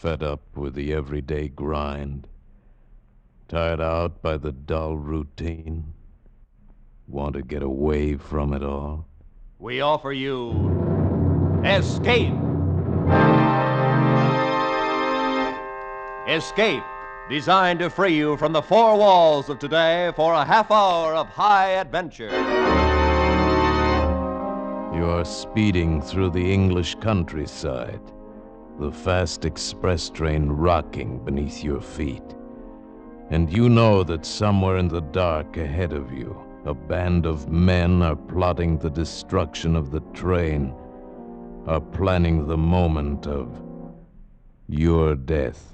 fed up with the everyday grind? Tired out by the dull routine? Want to get away from it all? We offer you Escape. Escape, designed to free you from the four walls of today for a half hour of high adventure. You are speeding through the English countryside, the fast express train rocking beneath your feet. And you know that somewhere in the dark ahead of you, a band of men are plotting the destruction of the train, are planning the moment of your death.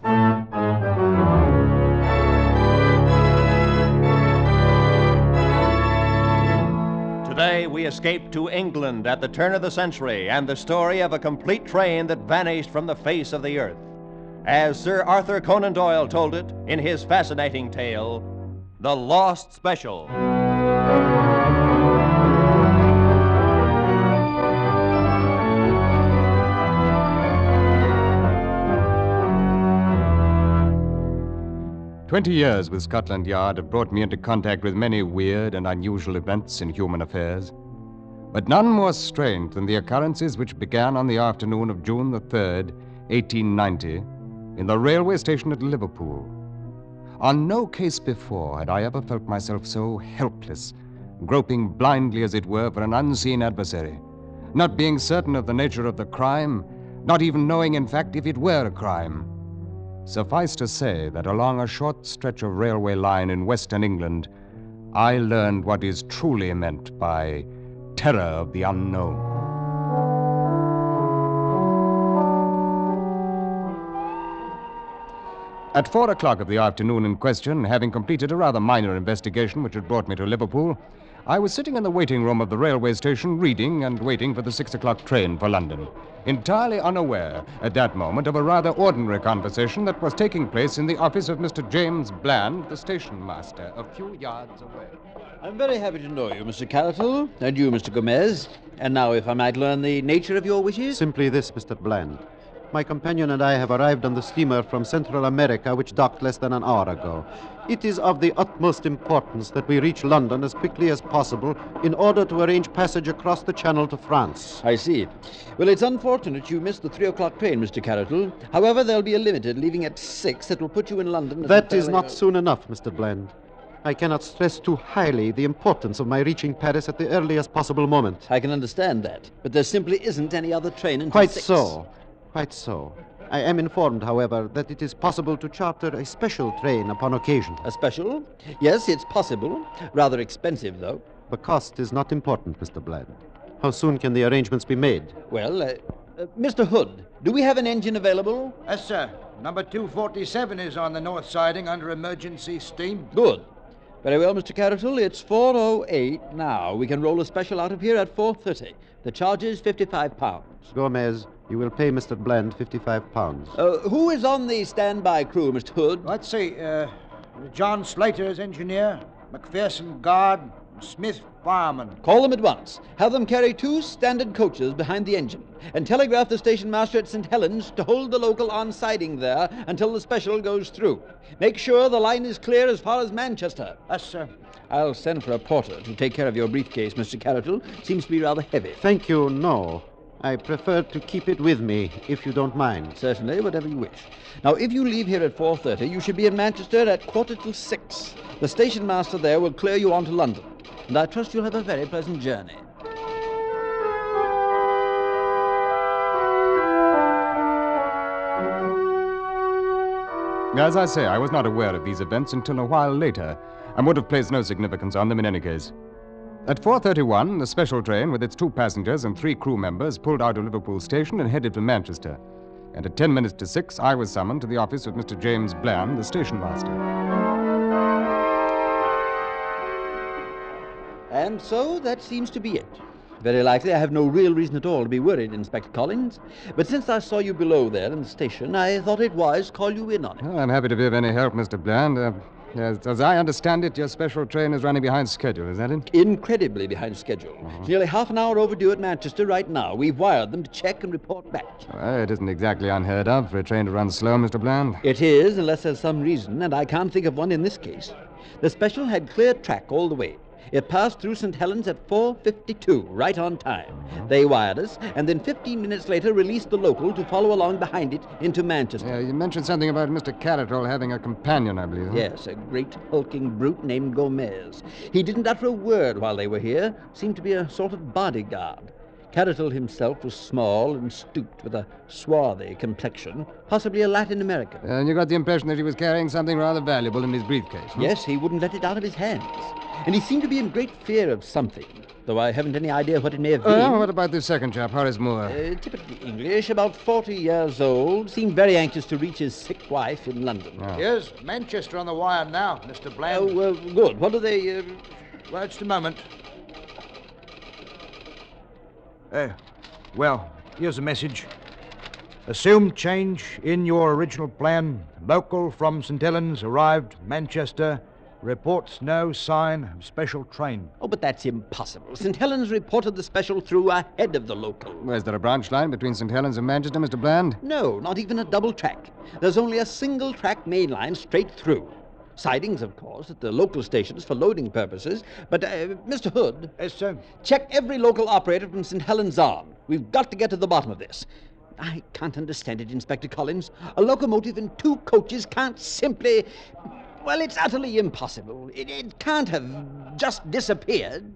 Today, we escape to England at the turn of the century and the story of a complete train that vanished from the face of the earth. As Sir Arthur Conan Doyle told it in his fascinating tale, The Lost Special. 20 years with Scotland Yard have brought me into contact with many weird and unusual events in human affairs, but none more strange than the occurrences which began on the afternoon of June the 3rd, 1890, in the railway station at Liverpool. On no case before had I ever felt myself so helpless, groping blindly, as it were, for an unseen adversary, not being certain of the nature of the crime, not even knowing, in fact, if it were a crime. Suffice to say that along a short stretch of railway line in Western England, I learned what is truly meant by terror of the unknown. At 4 o'clock of the afternoon in question, having completed a rather minor investigation which had brought me to Liverpool, I was sitting in the waiting room of the railway station reading and waiting for the 6 o'clock train for London, entirely unaware at that moment of a rather ordinary conversation that was taking place in the office of Mr. James Bland, the station master, a few yards away. I'm very happy to know you, Mr. Carroll, and you, Mr. Gomez. And now, if I might learn the nature of your wishes? Simply this, Mr. Bland. My companion and I have arrived on the steamer from Central America, which docked less than an hour ago. It is of the utmost importance that we reach London as quickly as possible in order to arrange passage across the Channel to France. I see. Well, it's unfortunate you missed the 3 o'clock train, Mr. Carroll. However, there'll be a limited leaving at 6 that will put you in London. That is not soon enough, Mr. Bland. I cannot stress too highly the importance of my reaching Paris at the earliest possible moment. I can understand that, but there simply isn't any other train until Quite 6. Quite so. I am informed, however, that it is possible to charter a special train upon occasion. A special? Yes, it's possible. Rather expensive, though. The cost is not important, Mr. Bland. How soon can the arrangements be made? Well, Mr. Hood, do we have an engine available? Yes, sir. Number 247 is on the north siding under emergency steam. Good. Very well, Mr. Carroll. It's 4:08 now. We can roll a special out of here at 4:30. The charge is £55. Gomez, you will pay Mr. Bland £55. Who is on the standby crew, Mr. Hood? Let's see. John Slater is engineer, McPherson guard, Smith fireman. Call them at once. Have them carry 2 standard coaches behind the engine, and telegraph the station master at St. Helens to hold the local on siding there until the special goes through. Make sure the line is clear as far as Manchester. Yes, sir. I'll send for a porter to take care of your briefcase, Mr. Carroll. Seems to be rather heavy. Thank you, no. I prefer to keep it with me, if you don't mind. Certainly, whatever you wish. Now, if you leave here at 4:30, you should be in Manchester at 6:15. The station master there will clear you on to London, and I trust you'll have a very pleasant journey. As I say, I was not aware of these events until a while later, and would have placed no significance on them in any case. At 4:31, the special train with its 2 passengers and 3 crew members pulled out of Liverpool station and headed for Manchester. And at 10 minutes to 6, I was summoned to the office of Mr. James Bland, the station master. And so that seems to be it. Very likely I have no real reason at all to be worried, Inspector Collins. But since I saw you below there in the station, I thought it wise to call you in on it. Well, I'm happy to be of any help, Mr. Bland. Yes, as I understand it, your special train is running behind schedule, is that it? Incredibly behind schedule. It's nearly half an hour overdue at Manchester right now. We've wired them to check and report back. Well, it isn't exactly unheard of for a train to run slow, Mr. Bland. It is, unless there's some reason, and I can't think of one in this case. The special had clear track all the way. It passed through St. Helens at 4:52, right on time. They wired us, and then 15 minutes later released the local to follow along behind it into Manchester. You mentioned something about Mr. Catterall having a companion, I believe. Yes, a great hulking brute named Gomez. He didn't utter a word while they were here. Seemed to be a sort of bodyguard. Catterall himself was small and stooped, with a swarthy complexion, possibly a Latin American. And you got the impression that he was carrying something rather valuable in his briefcase. Yes, he wouldn't let it out of his hands. And he seemed to be in great fear of something, though I haven't any idea what it may have been. What about this second chap, Horace Moore? Typically English, about 40 years old, seemed very anxious to reach his sick wife in London. Here's Manchester on the wire now, Mr. Bland. Good. What do they... Well, just a moment. Well, here's a message. Assumed change in your original plan. Local from St. Helens arrived Manchester. Reports no sign of special train. Oh, but that's impossible. St. Helens reported the special through ahead of the local. Is there a branch line between St. Helens and Manchester, Mr. Bland? No, not even a double track. There's only a single track main line straight through. Sidings, of course, at the local stations for loading purposes. But, Mr. Hood... Yes, sir? Check every local operator from St. Helens on. We've got to get to the bottom of this. I can't understand it, Inspector Collins. A locomotive and 2 coaches can't simply... Well, it's utterly impossible. It can't have just disappeared.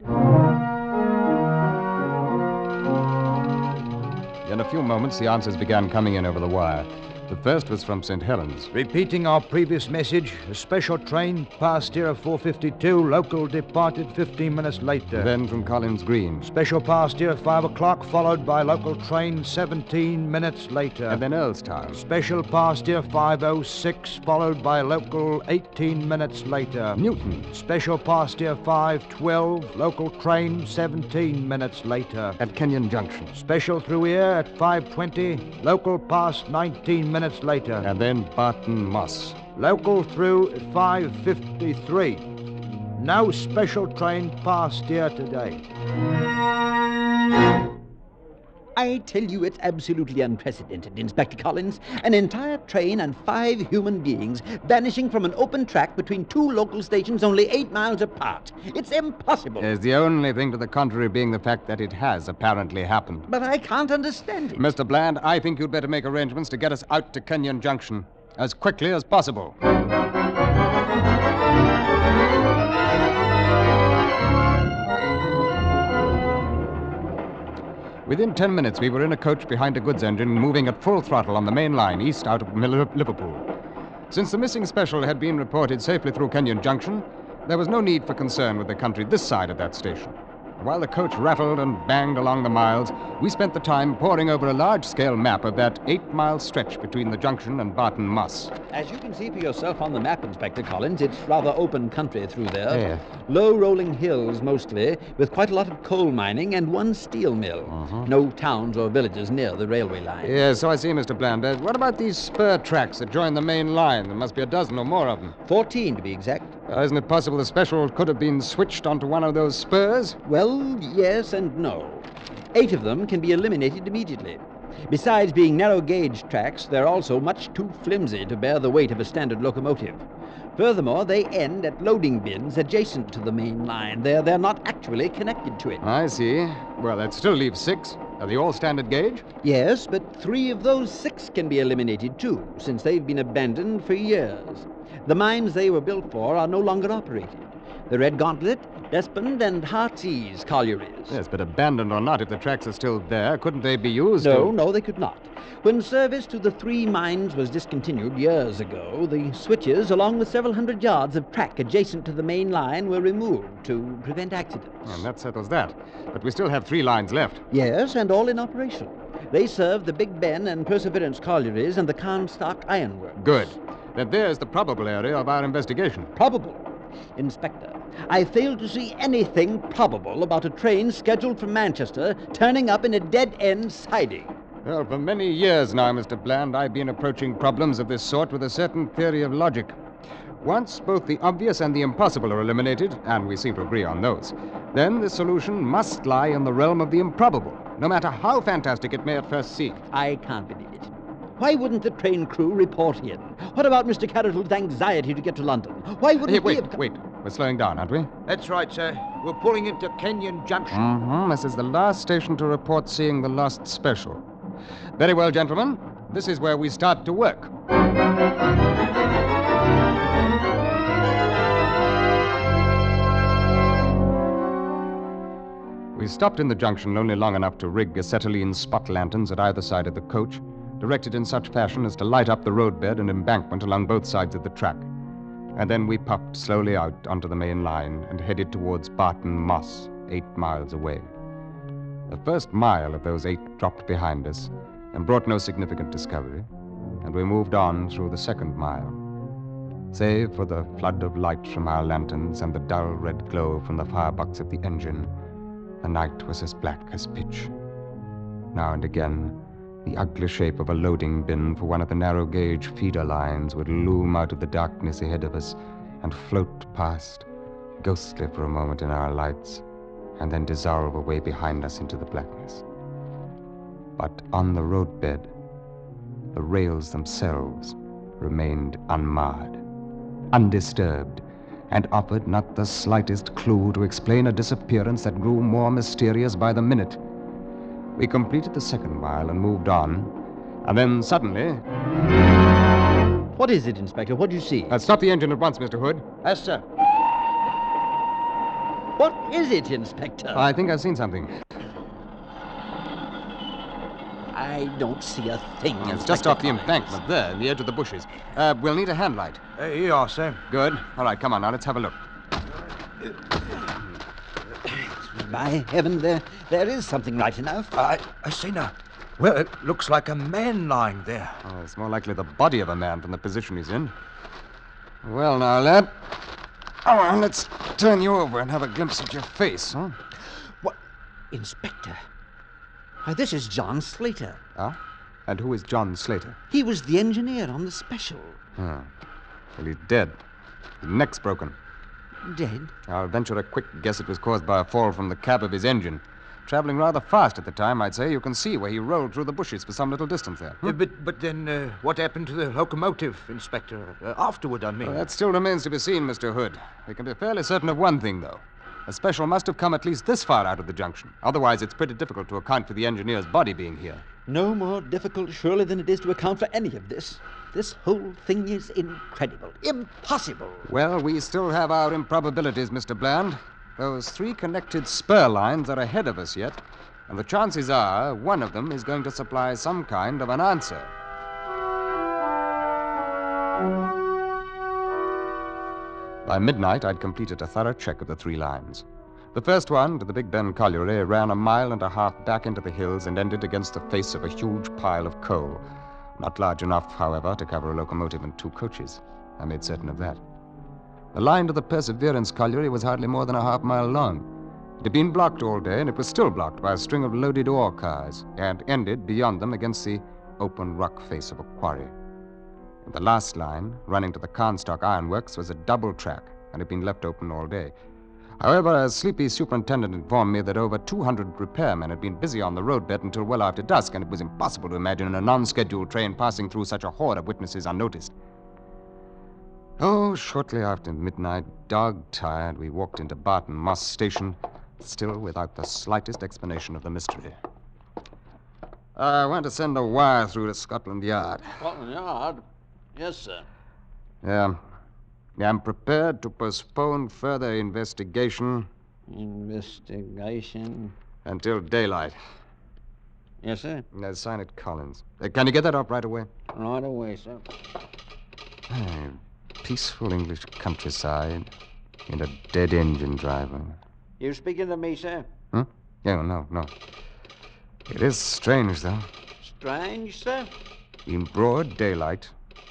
In a few moments, the answers began coming in over the wire. The first was from St. Helens. Repeating our previous message, a special train passed here at 4:52, local departed 15 minutes later. Then from Collins Green. Special passed here at 5 o'clock, followed by local train 17 minutes later. And then Earlstown. Special passed here 5:06, followed by local 18 minutes later. Newton. Special passed here 5:12, local train 17 minutes later. At Kenyon Junction. Special through here at 5:20, local passed 19 minutes later. And then Barton Moss. Local through at 5:53. No special train passed here today. I tell you, it's absolutely unprecedented, Inspector Collins. An entire train and 5 human beings vanishing from an open track between 2 local stations only 8 miles apart. It's impossible. There's the only thing to the contrary being the fact that it has apparently happened. But I can't understand it. Mr. Bland, I think you'd better make arrangements to get us out to Kenyon Junction as quickly as possible. Within 10 minutes, we were in a coach behind a goods engine moving at full throttle on the main line east out of Liverpool. Since the missing special had been reported safely through Kenyon Junction, there was no need for concern with the country this side of that station. While the coach rattled and banged along the miles, we spent the time poring over a large-scale map of that 8-mile stretch between the junction and Barton Moss. As you can see for yourself on the map, Inspector Collins, it's rather open country through there. Yeah. Low rolling hills mostly, with quite a lot of coal mining and 1 steel mill. No towns or villages near the railway line. Yes, so I see, Mr. Bland. What about these spur tracks that join the main line? There must be a dozen or more of them. 14 to be exact. Isn't it possible the special could have been switched onto one of those spurs? Well, yes and no. 8 of them can be eliminated immediately. Besides being narrow gauge tracks, they're also much too flimsy to bear the weight of a standard locomotive. Furthermore, they end at loading bins adjacent to the main line. They're not actually connected to it. I see. Well, that still leaves 6. Are they all standard gauge? Yes, but 3 of those 6 can be eliminated too, since they've been abandoned for years. The mines they were built for are no longer operated. The Red Gauntlet, Despond, and Heartsease collieries. Yes, but abandoned or not, if the tracks are still there, couldn't they be used? No, they could not. When service to the 3 mines was discontinued years ago, the switches, along with several hundred yards of track adjacent to the main line, were removed to prevent accidents. And that settles that. But we still have 3 lines left. Yes, and all in operation. They serve the Big Ben and Perseverance collieries and the Carnstock ironworks. Good. Then there's the probable area of our investigation. Probable. Inspector, I fail to see anything probable about a train scheduled for Manchester turning up in a dead-end siding. Well, for many years now, Mr. Bland, I've been approaching problems of this sort with a certain theory of logic. Once both the obvious and the impossible are eliminated, and we seem to agree on those, then the solution must lie in the realm of the improbable, no matter how fantastic it may at first seem. I can't believe it. Why wouldn't the train crew report in? What about Mr. Carroll's anxiety to get to London? Why wouldn't Hey, he wait. We're slowing down, aren't we? That's right, sir. We're pulling into Kenyon Junction. Mm-hmm. This is the last station to report seeing the Lost Special. Very well, gentlemen. This is where we start to work. We stopped in the junction only long enough to rig acetylene spot lanterns at either side of the coach, directed in such fashion as to light up the roadbed and embankment along both sides of the track. And then we puffed slowly out onto the main line and headed towards Barton Moss, 8 miles away. The first mile of those 8 dropped behind us and brought no significant discovery, and we moved on through the second mile. Save for the flood of light from our lanterns and the dull red glow from the firebox of the engine, the night was as black as pitch. Now and again, the ugly shape of a loading bin for one of the narrow-gauge feeder lines would loom out of the darkness ahead of us and float past, ghostly for a moment in our lights, and then dissolve away behind us into the blackness. But on the roadbed, the rails themselves remained unmarred, undisturbed, and offered not the slightest clue to explain a disappearance that grew more mysterious by the minute. We completed the second mile and moved on, and then suddenly... What is it, Inspector? What do you see? Stop the engine at once, Mr. Hood. Yes, sir. What is it, Inspector? I think I've seen something. I don't see a thing, It's Inspector. just off the embankment there, in the edge of the bushes. We'll need a hand light. Here you are, sir. Good. All right, come on now, let's have a look. By heaven, there is something right enough. I see now. Well, it looks like a man lying there. Oh, it's more likely the body of a man from the position he's in. Well, now, lad. Come on, let's turn you over and have a glimpse at your face, huh? What? Inspector? Why, this is John Slater. Ah? And who is John Slater? He was the engineer on the special. Oh. Well, he's dead. His neck's broken. Dead? I'll venture a quick guess it was caused by a fall from the cab of his engine. Traveling rather fast at the time, I'd say. You can see where he rolled through the bushes for some little distance there. But then what happened to the locomotive, Inspector? Afterward, I mean. Well, that still remains to be seen, Mr. Hood. We can be fairly certain of one thing, though. A special must have come at least this far out of the junction. Otherwise, it's pretty difficult to account for the engineer's body being here. No more difficult, surely, than it is to account for any of this. This whole thing is incredible. Impossible. Well, we still have our improbabilities, Mr. Bland. Those 3 connected spur lines are ahead of us yet, and the chances are one of them is going to supply some kind of an answer. By midnight, I'd completed a thorough check of the 3 lines. The first one, to the Big Ben colliery, ran 1.5 miles back into the hills and ended against the face of a huge pile of coal. Not large enough, however, to cover a locomotive and 2 coaches. I made certain of that. The line to the Perseverance colliery was hardly more than 1/2 mile long. It had been blocked all day, and it was still blocked by a string of loaded ore cars, and ended beyond them against the open rock face of a quarry. The last line, running to the Carnstock Ironworks, was a double track, and had been left open all day. However, a sleepy superintendent informed me that over 200 repairmen had been busy on the roadbed until well after dusk, and it was impossible to imagine a non-scheduled train passing through such a horde of witnesses unnoticed. Oh, shortly after midnight, dog-tired, we walked into Barton Moss Station, still without the slightest explanation of the mystery. I want to send a wire through to Scotland Yard. Scotland Yard? Yes, sir. Yeah. I'm prepared to postpone further investigation Investigation? until daylight. Yes, sir. Now, sign it, Collins. Can you get that off right away? Right away, sir. Peaceful English countryside and a dead engine driver. You speaking to me, sir? Huh? Yeah, no. It is strange, though. Strange, sir? In broad daylight,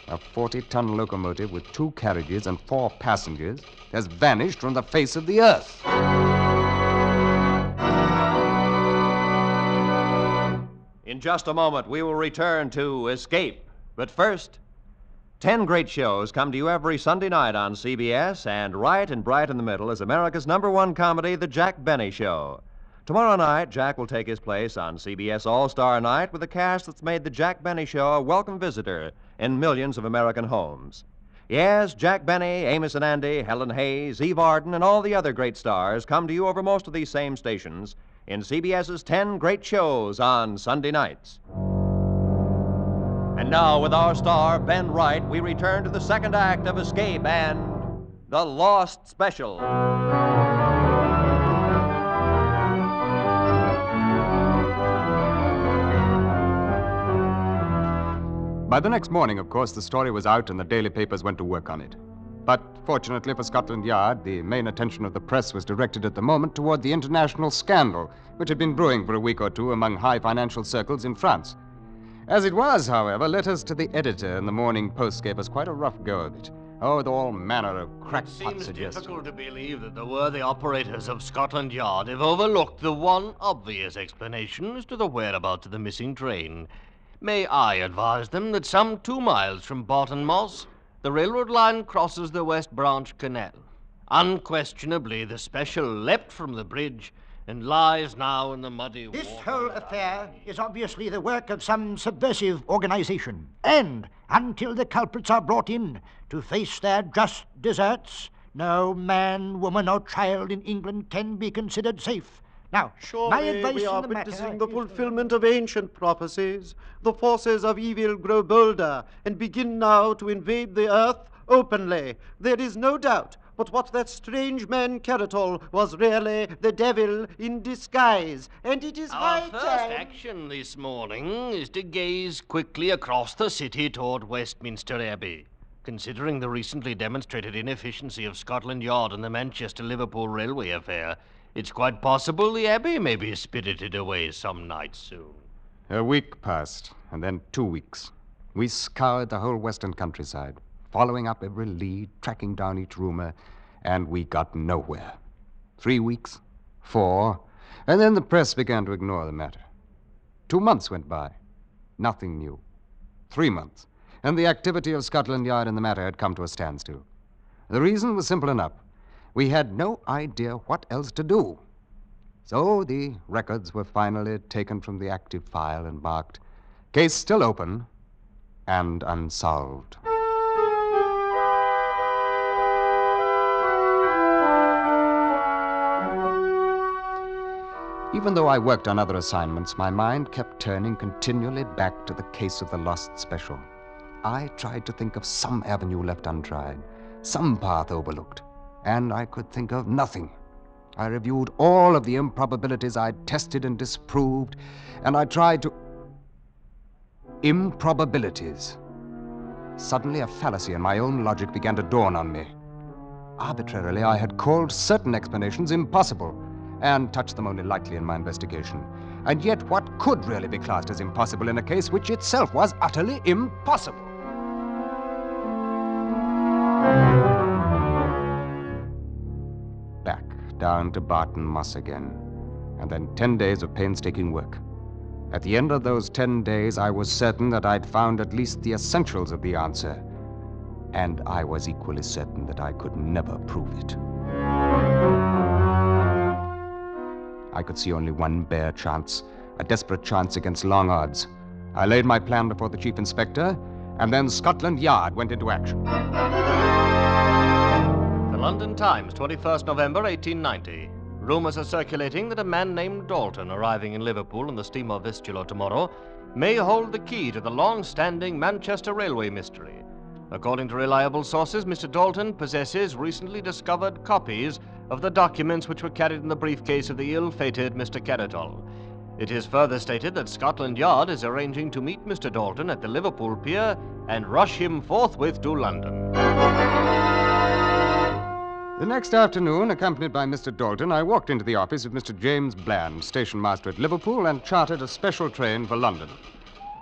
a 40-ton locomotive with 2 carriages and 4 passengers has vanished from the face of the earth. In just a moment, we will return to Escape. But first, 10 great shows come to you every Sunday night on CBS, and right and bright in the middle is America's #1 comedy, The Jack Benny Show. Tomorrow night, Jack will take his place on CBS All-Star Night with a cast that's made The Jack Benny Show a welcome visitor in millions of American homes. Yes, Jack Benny, Amos and Andy, Helen Hayes, Eve Arden, and all the other great stars come to you over most of these same stations in CBS's 10 great shows on Sunday nights. And now, with our star, Ben Wright, we return to the second act of Escape and The Lost Special. By the next morning, of course, the story was out and the daily papers went to work on it. But fortunately for Scotland Yard, the main attention of the press was directed at the moment toward the international scandal, which had been brewing for a week or two among high financial circles in France. As it was, however, letters to the editor in the Morning Post gave us quite a rough go of it. Oh, with all manner of crackpot suggestions. It seems difficult to believe that the worthy operators of Scotland Yard have overlooked the one obvious explanation as to the whereabouts of the missing train. May I advise them that some 2 miles from Barton Moss, the railroad line crosses the West Branch Canal. Unquestionably, the special leapt from the bridge and lies now in the muddy water. This whole affair is obviously the work of some subversive organization. And until the culprits are brought in to face their just deserts, no man, woman, or child in England can be considered safe. Now, my Surely advice we in are the matter witnessing the is fulfillment of ancient prophecies. The forces of evil grow bolder and begin now to invade the earth openly. There is no doubt but what that strange man Caratol was really the devil in disguise, and it is high Our first time... action this morning is to gaze quickly across the city toward Westminster Abbey. Considering the recently demonstrated inefficiency of Scotland Yard and the Manchester-Liverpool railway affair, it's quite possible the Abbey may be spirited away some night soon. A week passed, and then 2 weeks. We scoured the whole western countryside, following up every lead, tracking down each rumor, and we got nowhere. 3 weeks, 4, and then the press began to ignore the matter. 2 months went by. Nothing new. 3 months, and the activity of Scotland Yard in the matter had come to a standstill. The reason was simple enough. We had no idea what else to do. So the records were finally taken from the active file and marked, "Case still open and unsolved." Even though I worked on other assignments, my mind kept turning continually back to the case of the Lost Special. I tried to think of some avenue left untried, some path overlooked, and I could think of nothing. I reviewed all of the improbabilities I'd tested and disproved, and I tried to... Improbabilities. Suddenly, a fallacy in my own logic began to dawn on me. Arbitrarily, I had called certain explanations impossible, and touched them only lightly in my investigation. And yet, what could really be classed as impossible in a case which itself was utterly impossible? Back down to Barton Moss again, and then 10 days of painstaking work. At the end of those 10 days, I was certain that I'd found at least the essentials of the answer, and I was equally certain that I could never prove it. I could see only one bare chance, a desperate chance against long odds. I laid my plan before the chief inspector, and then Scotland Yard went into action. The London Times, 21st November 1890. Rumors are circulating that a man named Dalton, arriving in Liverpool on the steamer Vistula tomorrow, may hold the key to the long-standing Manchester railway mystery. According to reliable sources, Mr. Dalton possesses recently discovered copies of the documents which were carried in the briefcase of the ill-fated Mr. Caratol. It is further stated that Scotland Yard is arranging to meet Mr. Dalton at the Liverpool pier and rush him forthwith to London. The next afternoon, accompanied by Mr. Dalton, I walked into the office of Mr. James Bland, station master at Liverpool, and chartered a special train for London.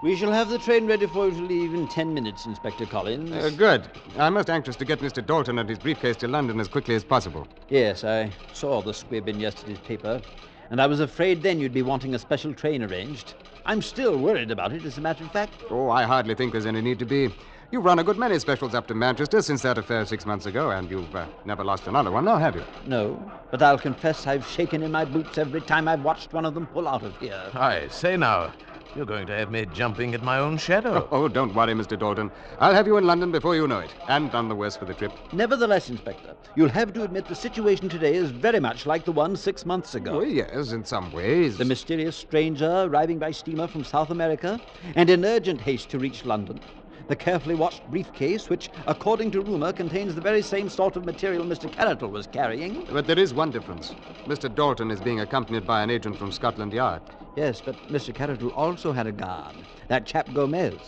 We shall have the train ready for you to leave in 10 minutes, Inspector Collins. Good. I'm most anxious to get Mr. Dalton and his briefcase to London as quickly as possible. Yes, I saw the squib in yesterday's paper, and I was afraid then you'd be wanting a special train arranged. I'm still worried about it, as a matter of fact. Oh, I hardly think there's any need to be. You've run a good many specials up to Manchester since that affair 6 months ago, and you've never lost another one, now have you? No, but I'll confess I've shaken in my boots every time I've watched one of them pull out of here. I say now, you're going to have me jumping at my own shadow. Oh, don't worry, Mr. Dalton. I'll have you in London before you know it, and none the worse for the trip. Nevertheless, Inspector, you'll have to admit the situation today is very much like the one 6 months ago. Well, yes, in some ways. The mysterious stranger arriving by steamer from South America and in urgent haste to reach London. The carefully watched briefcase, which, according to rumor, contains the very same sort of material Mr. Carroll was carrying. But there is one difference. Mr. Dalton is being accompanied by an agent from Scotland Yard. Yes, but Mr. Carroll also had a guard, that chap Gomez,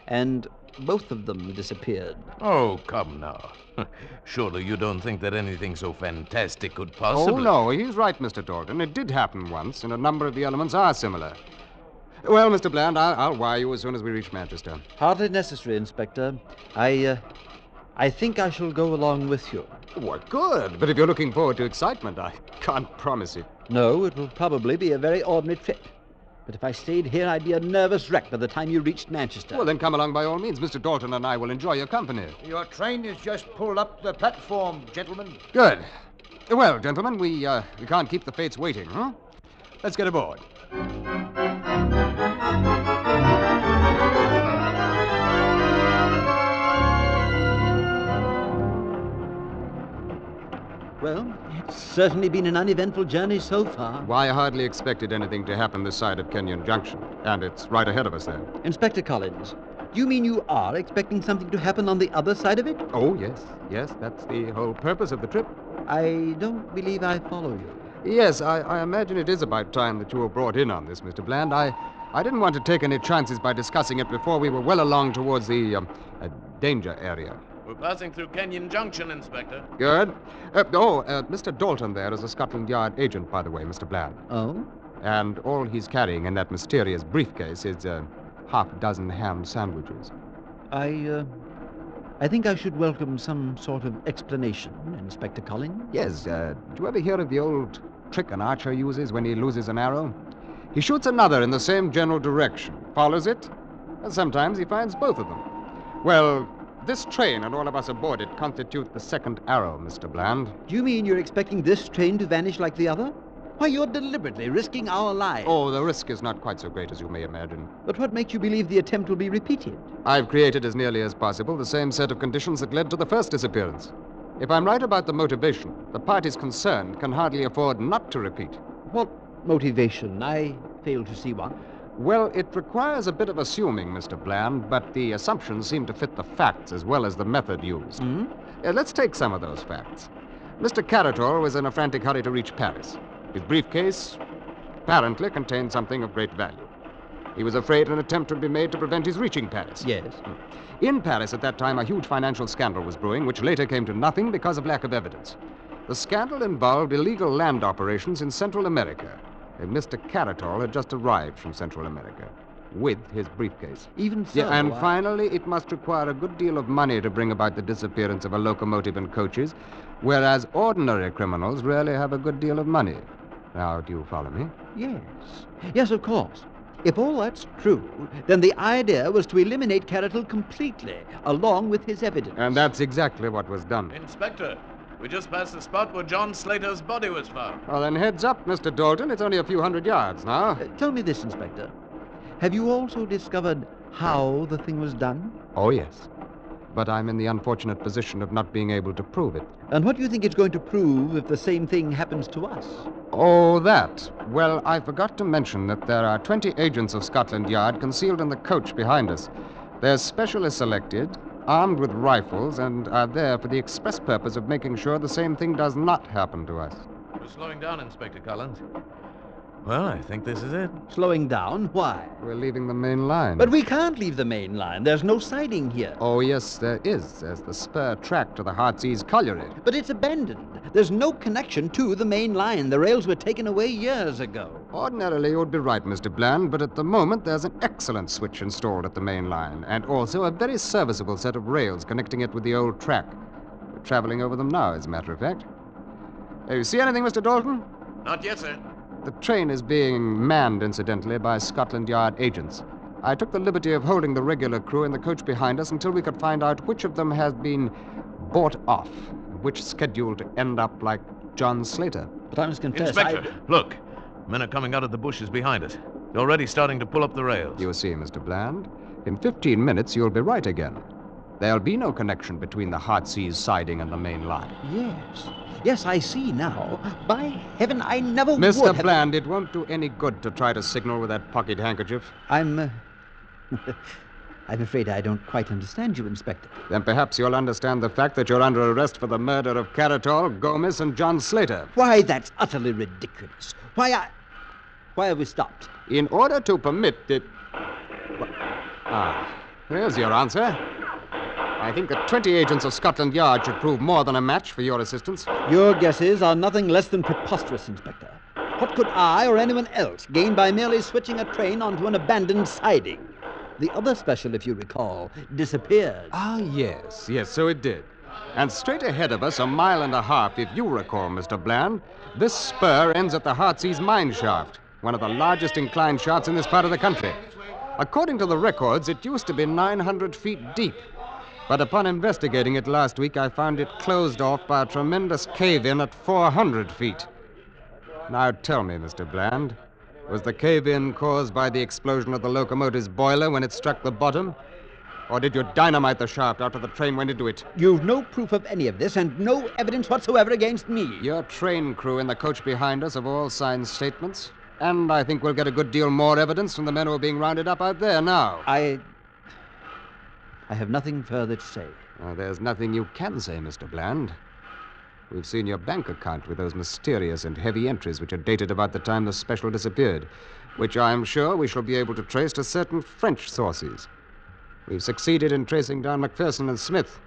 and both of them disappeared. Oh, come now. Surely you don't think that anything so fantastic could possibly... Oh, no, he's right, Mr. Dalton. It did happen once, and a number of the elements are similar. Well, Mr. Bland, I'll wire you as soon as we reach Manchester. Hardly necessary, Inspector. I think I shall go along with you. Well, good. But if you're looking forward to excitement, I can't promise it. No, it will probably be a very ordinary trip. But if I stayed here, I'd be a nervous wreck by the time you reached Manchester. Well, then come along by all means. Mr. Dalton and I will enjoy your company. Your train has just pulled up the platform, gentlemen. Good. Well, gentlemen, we can't keep the fates waiting, huh? Let's get aboard. Well, it's certainly been an uneventful journey so far. Why, I hardly expected anything to happen this side of Kenyon Junction. And it's right ahead of us there. Inspector Collins, do you mean you are expecting something to happen on the other side of it? Oh, yes. Yes, that's the whole purpose of the trip. I don't believe I follow you. Yes, I imagine it is about time that you were brought in on this, Mr. Bland. I didn't want to take any chances by discussing it before we were well along towards the danger area. We're passing through Kenyon Junction, Inspector. Good. Mr. Dalton there is a Scotland Yard agent, by the way, Mr. Bland. Oh? And all he's carrying in that mysterious briefcase is half a dozen ham sandwiches. I think I should welcome some sort of explanation, Inspector Collins. Yes, do you ever hear of the old trick an archer uses when he loses an arrow? He shoots another in the same general direction, follows it, and sometimes he finds both of them. Well, this train and all of us aboard it constitute the second arrow, Mr. Bland. Do you mean you're expecting this train to vanish like the other? Why, you're deliberately risking our lives. Oh, the risk is not quite so great as you may imagine. But what makes you believe the attempt will be repeated? I've created as nearly as possible the same set of conditions that led to the first disappearance. If I'm right about the motivation, the parties concerned can hardly afford not to repeat. What motivation? I fail to see one. Well, it requires a bit of assuming, Mr. Bland, but the assumptions seem to fit the facts as well as the method used. Let's take some of those facts. Mr. Carroll was in a frantic hurry to reach Paris. His briefcase apparently contained something of great value. He was afraid an attempt would be made to prevent his reaching Paris. Yes. In Paris at that time, a huge financial scandal was brewing, which later came to nothing because of lack of evidence. The scandal involved illegal land operations in Central America. And Mr. Carroll had just arrived from Central America with his briefcase. Even so. Yeah, and finally, it must require a good deal of money to bring about the disappearance of a locomotive and coaches, whereas ordinary criminals rarely have a good deal of money. Now, do you follow me? Yes. Yes, of course. If all that's true, then the idea was to eliminate Carroll completely, along with his evidence. And that's exactly what was done. Inspector, we just passed the spot where John Slater's body was found. Well, then heads up, Mr. Dalton. It's only a few hundred yards now. Tell me this, Inspector. Have you also discovered how the thing was done? Oh, yes. But I'm in the unfortunate position of not being able to prove it. And what do you think it's going to prove if the same thing happens to us? Oh, that. Well, I forgot to mention that there are 20 agents of Scotland Yard concealed in the coach behind us. They're specially selected, armed with rifles, and are there for the express purpose of making sure the same thing does not happen to us. We're slowing down, Inspector Collins. Well, I think this is it. Slowing down? Why? We're leaving the main line. But we can't leave the main line. There's no siding here. Oh, yes, there is. There's the spur track to the Heartsease colliery. But it's abandoned. There's no connection to the main line. The rails were taken away years ago. Ordinarily, you would be right, Mr. Bland, but at the moment there's an excellent switch installed at the main line, and also a very serviceable set of rails connecting it with the old track. We're traveling over them now, as a matter of fact. You see anything, Mr. Dalton? Not yet, sir. The train is being manned, incidentally, by Scotland Yard agents. I took the liberty of holding the regular crew in the coach behind us until we could find out which of them has been bought off, which scheduled to end up like John Slater. But I must confess, Inspector, look. Men are coming out of the bushes behind us. They're already starting to pull up the rails. You see, Mr. Bland, in 15 minutes you'll be right again. There'll be no connection between the Heartsease siding and the main line. Yes. Yes, I see now. By heaven, I never would Mr. have... Bland, it won't do any good to try to signal with that pocket handkerchief. I'm afraid I don't quite understand you, Inspector. Then perhaps you'll understand the fact that you're under arrest for the murder of Caratol, Gomez, and John Slater. Why, that's utterly ridiculous. Why have we stopped? In order to permit it... there's your answer. I think that 20 agents of Scotland Yard should prove more than a match for your assistance. Your guesses are nothing less than preposterous, Inspector. What could I or anyone else gain by merely switching a train onto an abandoned siding? The other special, if you recall, disappeared. Yes, so it did. And straight ahead of us, a mile and a half, if you recall, Mr. Bland, this spur ends at the Heartsease mine shaft, one of the largest inclined shafts in this part of the country. According to the records, it used to be 900 feet deep. But upon investigating it last week, I found it closed off by a tremendous cave-in at 400 feet. Now tell me, Mr. Bland, was the cave-in caused by the explosion of the locomotive's boiler when it struck the bottom? Or did you dynamite the shaft after the train went into it? You've no proof of any of this and no evidence whatsoever against me. Your train crew in the coach behind us have all signed statements. And I think we'll get a good deal more evidence from the men who are being rounded up out there now. I have nothing further to say. There's nothing you can say, Mr. Bland. We've seen your bank account with those mysterious and heavy entries which are dated about the time the special disappeared, which I'm sure we shall be able to trace to certain French sources. We've succeeded in tracing down McPherson and Smith,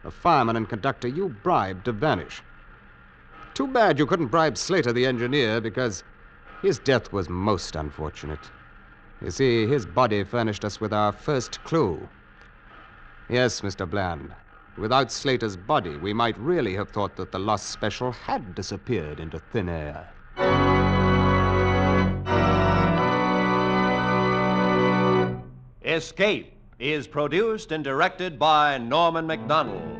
the fireman and conductor you bribed to vanish. Too bad you couldn't bribe Slater, the engineer, because his death was most unfortunate. You see, his body furnished us with our first clue. Yes, Mr. Bland. Without Slater's body, we might really have thought that the lost special had disappeared into thin air. Escape is produced and directed by Norman MacDonald.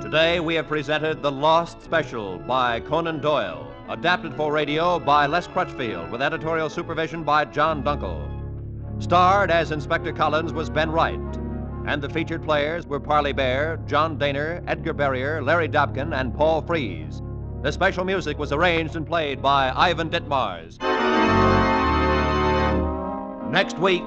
Today we have presented The Lost Special by Conan Doyle, adapted for radio by Les Crutchfield, with editorial supervision by John Dunkel. Starred as Inspector Collins was Ben Wright, and the featured players were Parley Bear, John Daner, Edgar Berrier, Larry Dobkin, and Paul Frees. The special music was arranged and played by Ivan Ditmars. Next week,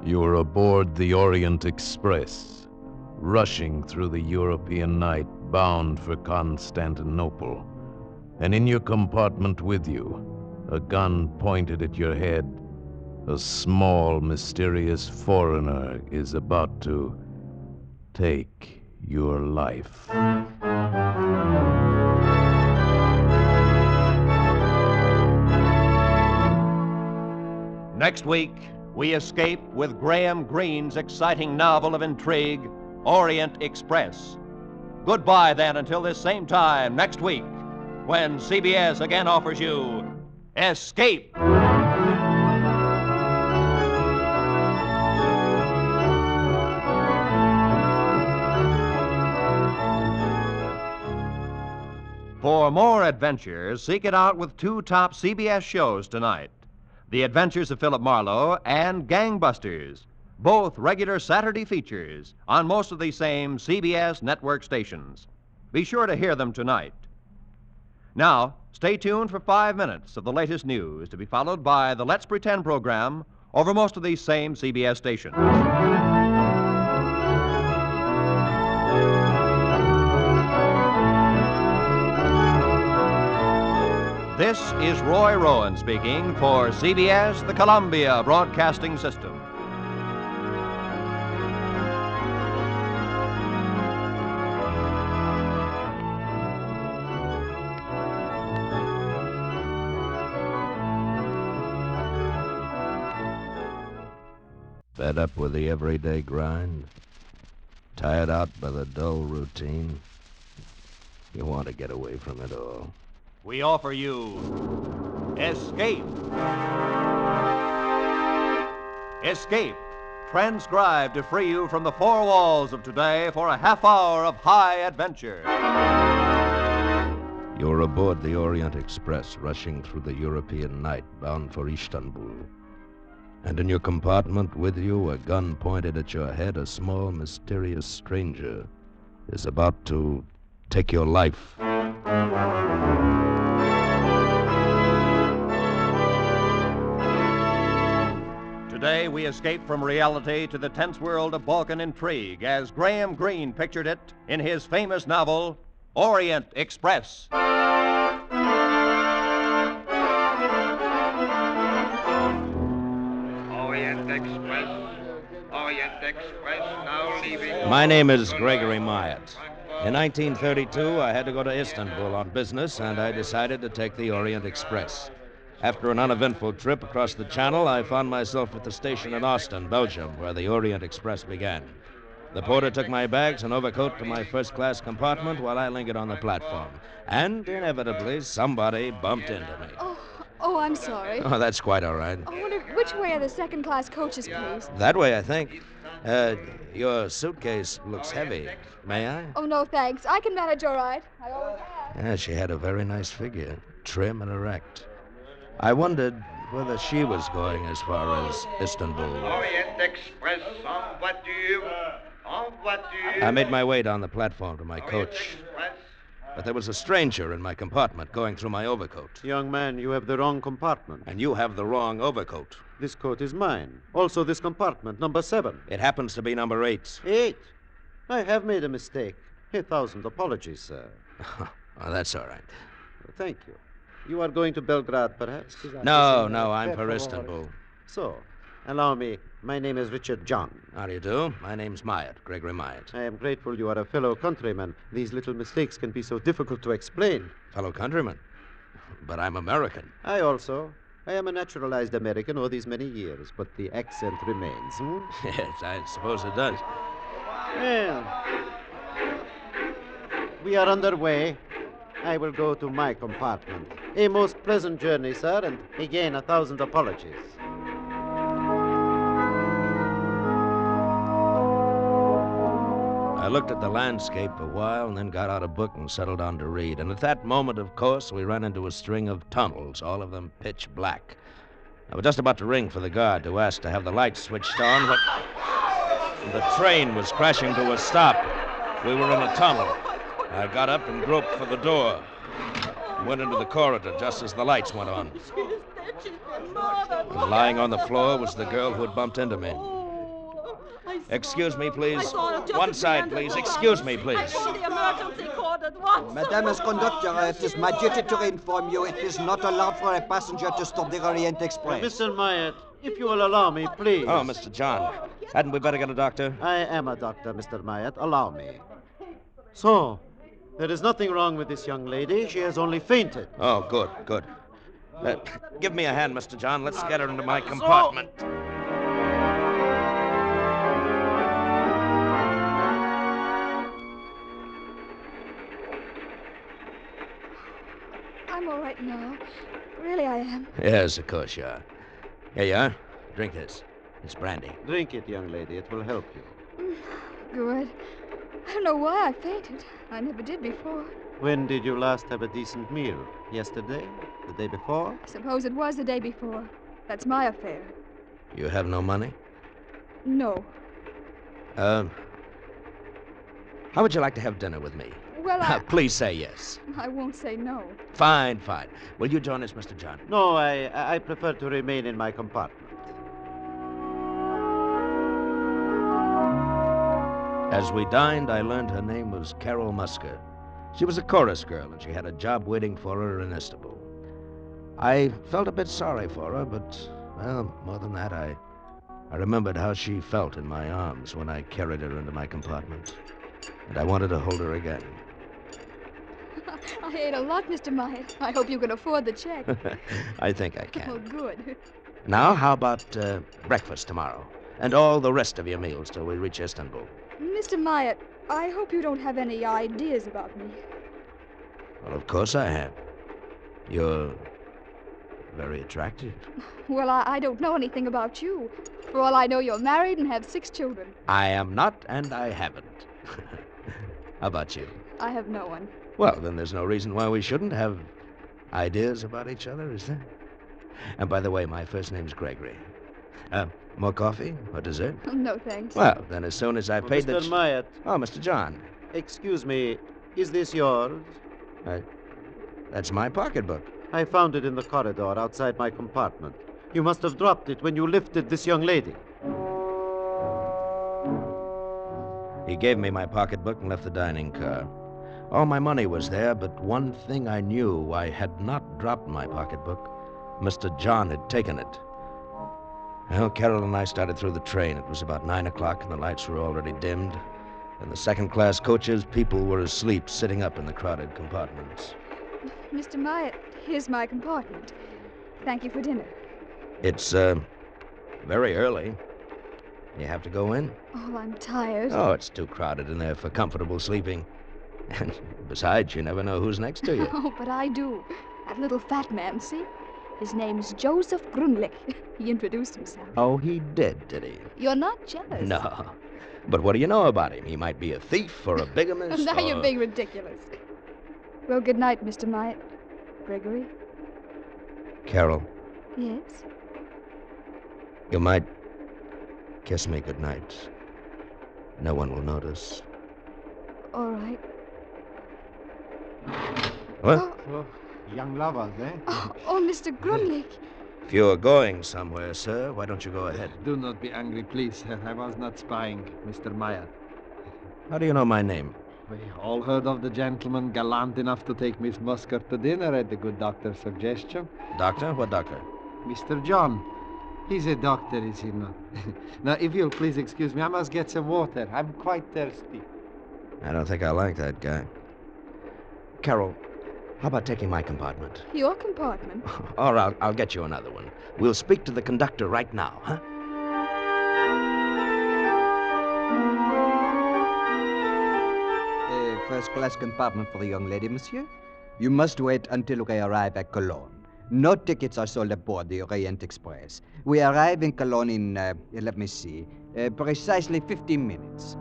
You're aboard the Orient Express, rushing through the European night, bound for Constantinople. And in your compartment with you, a gun pointed at your head, a small, mysterious foreigner is about to take your life. next week, we escape with Graham Greene's exciting novel of intrigue, Orient Express. Goodbye, then, until this same time next week, when CBS again offers you Escape. For more adventures, seek it out with two top CBS shows tonight: The Adventures of Philip Marlowe and Gangbusters, both regular Saturday features on most of the same CBS network stations. Be sure to hear them tonight. Now, stay tuned for 5 minutes of the latest news, to be followed by the Let's Pretend program over most of these same CBS stations. This is Roy Rowan speaking for CBS, the Columbia Broadcasting System. Fed up with the everyday grind? Tired out by the dull routine? You want to get away from it all? We offer you Escape. Escape, transcribed to free you from the four walls of today for a half hour of high adventure. You're aboard the Orient Express, rushing through the European night, bound for Istanbul. And in your compartment with you, a gun pointed at your head, a small, mysterious stranger is about to take your life. Today, we escape from reality to the tense world of Balkan intrigue as Graham Greene pictured it in his famous novel, Orient Express. Orient Express, now leaving. My name is Gregory Myatt. In 1932, I had to go to Istanbul on business, and I decided to take the Orient Express. After an uneventful trip across the Channel, I found myself at the station in Ostend, Belgium, where the Orient Express began. The porter took my bags and overcoat to my first-class compartment while I lingered on the platform. And, inevitably, somebody bumped into me. Oh, I'm sorry. Oh, that's quite all right. I wonder which way are the second-class coaches, please? That way, I think. Your suitcase looks heavy. May I? Oh, no, thanks. I can manage all right. I always have. Yeah, she had a very nice figure, trim and erect. I wondered whether she was going as far as Istanbul. Orient Express, en voiture. En voiture. I made my way down the platform to my coach. But there was a stranger in my compartment going through my overcoat. Young man, you have the wrong compartment. And you have the wrong overcoat. This coat is mine. Also this compartment, number 7. It happens to be number 8. 8? I have made a mistake. 1,000 apologies, sir. Oh, that's all right. Thank you. You are going to Belgrade, perhaps? No, I'm for Istanbul. So, allow me. My name is Richard John. How do you do? My name's Myatt, Gregory Myatt. I am grateful you are a fellow countryman. These little mistakes can be so difficult to explain. Fellow countryman? But I'm American. I also. I am a naturalized American all these many years, but the accent remains. Yes, I suppose it does. Well, we are underway. I will go to my compartment. A most pleasant journey, sir, and again 1,000 apologies. I looked at the landscape a while and then got out a book and settled down to read. And at that moment, of course, we ran into a string of tunnels, all of them pitch black. I was just about to ring for the guard to ask to have the lights switched on when the train was crashing to a stop. We were in a tunnel. I got up and groped for the door. Went into the corridor just as the lights went on. And lying on the floor was the girl who had bumped into me. Excuse me, please. One side, please. Excuse me, please. Madame as conductor, it is my duty to inform you it is not allowed for a passenger to stop the Orient Express. Mr. Myatt, if you will allow me, please. Oh, Mr. John. Hadn't we better get a doctor? I am a doctor, Mr. Myatt. Allow me. So, there is nothing wrong with this young lady. She has only fainted. Oh, good. Give me a hand, Mr. John. Let's get her into my compartment. I'm all right now. Really, I am. Yes, of course you are. Here you are. Drink this. It's brandy. Drink it, young lady. It will help you. Good. I don't know why I fainted. I never did before. When did you last have a decent meal? Yesterday? The day before? I suppose it was the day before. That's my affair. You have no money? No. How would you like to have dinner with me? Well, Please say yes. I won't say no. Fine. Will you join us, Mr. John? No, I prefer to remain in my compartment. As we dined, I learned her name was Carol Musker. She was a chorus girl, and she had a job waiting for her in Istanbul. I felt a bit sorry for her, but, well, more than that, I remembered how she felt in my arms when I carried her into my compartment. And I wanted to hold her again. I ate a lot, Mr. Myatt. I hope you can afford the check. I think I can. Oh, good. Now, how about breakfast tomorrow? And all the rest of your meals till we reach Istanbul. Mr. Myatt, I hope you don't have any ideas about me. Well, of course I have. You're very attractive. Well, I don't know anything about you. For all I know, you're married and have 6 children. I am not, and I haven't. How about you? I have no one. Well, then there's no reason why we shouldn't have ideas about each other, is there? And by the way, my first name's Gregory. More coffee or dessert? No, thanks. Well, then as soon as I've paid the... Mr. Myatt. Oh, Mr. John. Excuse me, is this yours? That's my pocketbook. I found it in the corridor outside my compartment. You must have dropped it when you lifted this young lady. He gave me my pocketbook and left the dining car. All my money was there, but one thing I knew, I had not dropped my pocketbook. Mr. John had taken it. Well, Carol and I started through the train. It was about 9 o'clock, and the lights were already dimmed. In the second-class coaches, people were asleep, sitting up in the crowded compartments. Mr. Myatt, here's my compartment. Thank you for dinner. It's, very early. You have to go in? Oh, I'm tired. Oh, it's too crowded in there for comfortable sleeping. And besides, you never know who's next to you. Oh, but I do. That little fat man, see? His name's Joseph Grunlich. He introduced himself. Oh, he did he? You're not jealous. No. But what do you know about him? He might be a thief or a bigamist. Now you're being ridiculous. Well, good night, Mr. Myatt. Gregory? Carol, Yes? you might kiss me goodnight. No one will notice. All right. What? Oh, young lovers, eh? Oh, Mr. Grunlich. If you're going somewhere, sir, why don't you go ahead? Do not be angry, please. I was not spying, Mr. Myatt. How do you know my name? We all heard of the gentleman gallant enough to take Miss Musker to dinner at the good doctor's suggestion. Doctor? What doctor? Mr. John. He's a doctor, is he not? Now, if you'll please excuse me, I must get some water. I'm quite thirsty. I don't think I like that guy. Carol, how about taking my compartment? Your compartment? Or I'll get you another one. We'll speak to the conductor right now, huh? First-class compartment for the young lady, monsieur. You must wait until we arrive at Cologne. No tickets are sold aboard the Orient Express. We arrive in Cologne in, let me see, precisely 15 minutes.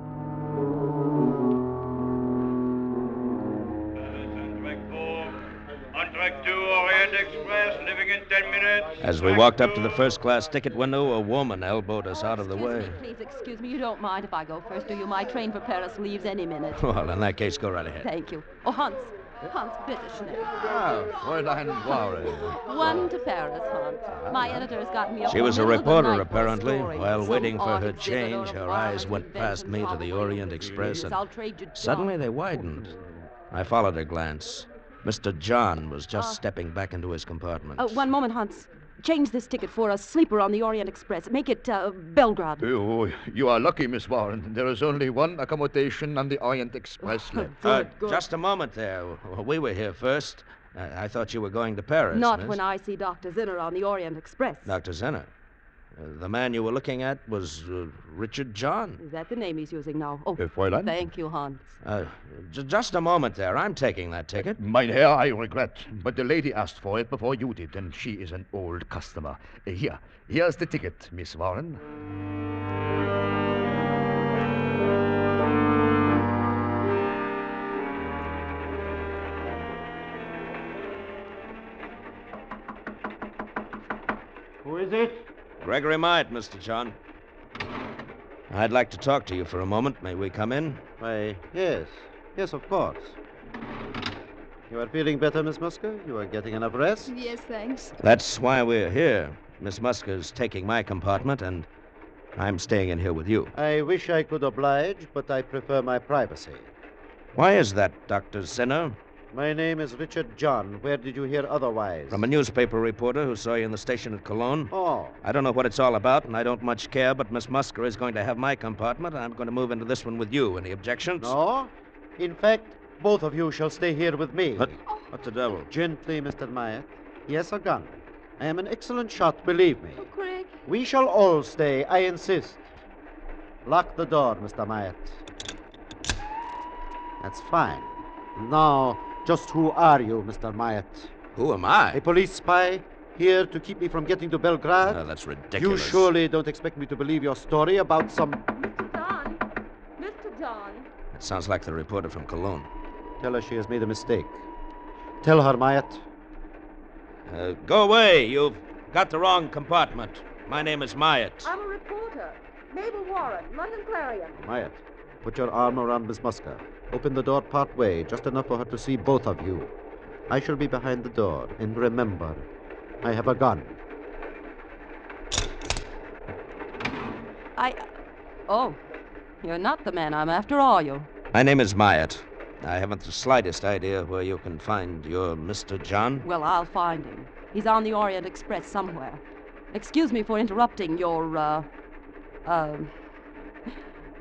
On track 2, Orient Express, leaving in 10 minutes. As we walked up to the first-class ticket window, a woman elbowed us out of the way. Please excuse me. You don't mind if I go first, do you? My train for Paris leaves any minute. Well, in that case, go right ahead. Thank you. Oh, Hans, bitte schnell. Oh, Fräulein Ware. One to Paris, Hans. My editor's got me up. She was a in the middle of the reporter, night for a apparently. story. While Some waiting for art her exhibit or change, a her eyes farmer's went past me to the Orient Express, and I'll trade you suddenly they widened. I followed her glance. Mr. John was just stepping back into his compartment. One moment, Hans. Change this ticket for a sleeper on the Orient Express. Make it Belgrade. Oh, you are lucky, Miss Warren. There is only one accommodation on the Orient Express left. Just a moment there. We were here first. I thought you were going to Paris, Not miss. when I see Dr. Zinner on the Orient Express. Dr. Zinner. The man you were looking at was Richard John. Is that the name he's using now? Oh, Fräulein? thank you, Hans. Just a moment there. I'm taking that ticket. Mein Herr, I regret, but the lady asked for it before you did, and she is an old customer. Here's the ticket, Miss Warren. Who is it? Gregory Myatt, Mr. John. I'd like to talk to you for a moment. May we come in? Why, yes. Yes, of course. You are feeling better, Miss Musker? You are getting enough rest? Yes, thanks. That's why we're here. Miss Musker's taking my compartment, and I'm staying in here with you. I wish I could oblige, but I prefer my privacy. Why is that, Dr. Zinner? My name is Richard John. Where did you hear otherwise? From a newspaper reporter who saw you in the station at Cologne. Oh. I don't know what it's all about, and I don't much care, but Miss Musker is going to have my compartment, and I'm going to move into this one with you. Any objections? No. In fact, both of you shall stay here with me. What the devil? Gently, Mr. Myatt. Yes, a gun. I am an excellent shot, believe me. Oh, Greg. We shall all stay, I insist. Lock the door, Mr. Myatt. That's fine. Now, just who are you, Mr. Myatt? Who am I? A police spy? Here to keep me from getting to Belgrade? Oh, that's You ridiculous. surely don't expect me to believe your story about some... Mr. Don. Mr. Don. It sounds like the reporter from Cologne. Tell her she has made a mistake. Tell her, Myatt. Go away. You've got the wrong compartment. My name is Myatt. I'm a reporter. Mabel Warren, London Clarion. Myatt, put your arm around Miss Muska. Open the door part way, just enough for her to see both of you. I shall be behind the door. And remember, I have a gun. Oh, you're not the man I'm after, are you? My name is Myatt. I haven't the slightest idea where you can find your Mr. John. Well, I'll find him. He's on the Orient Express somewhere. Excuse me for interrupting your,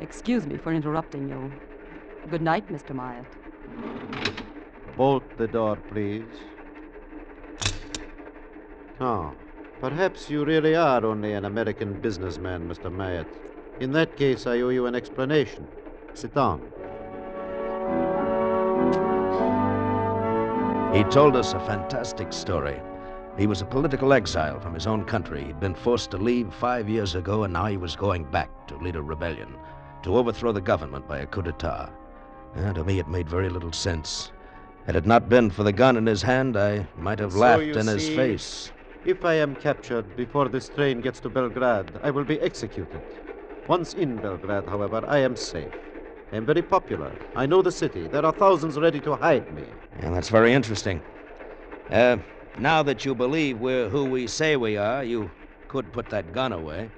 Excuse me for interrupting you. Good night, Mr. Myatt. Bolt the door, please. Oh, perhaps you really are only an American businessman, Mr. Myatt. In that case, I owe you an explanation. Sit down. He told us a fantastic story. He was a political exile from his own country. He'd been forced to leave 5 years ago, and now he was going back to lead a rebellion, to overthrow the government by a coup d'etat. And to me, it made very little sense. Had it not been for the gun in his hand, I might have laughed in his face. If I am captured before this train gets to Belgrade, I will be executed. Once in Belgrade, however, I am safe. I am very popular. I know the city. There are thousands ready to hide me. Yeah, that's very interesting. Now that you believe we're who we say we are, you could put that gun away.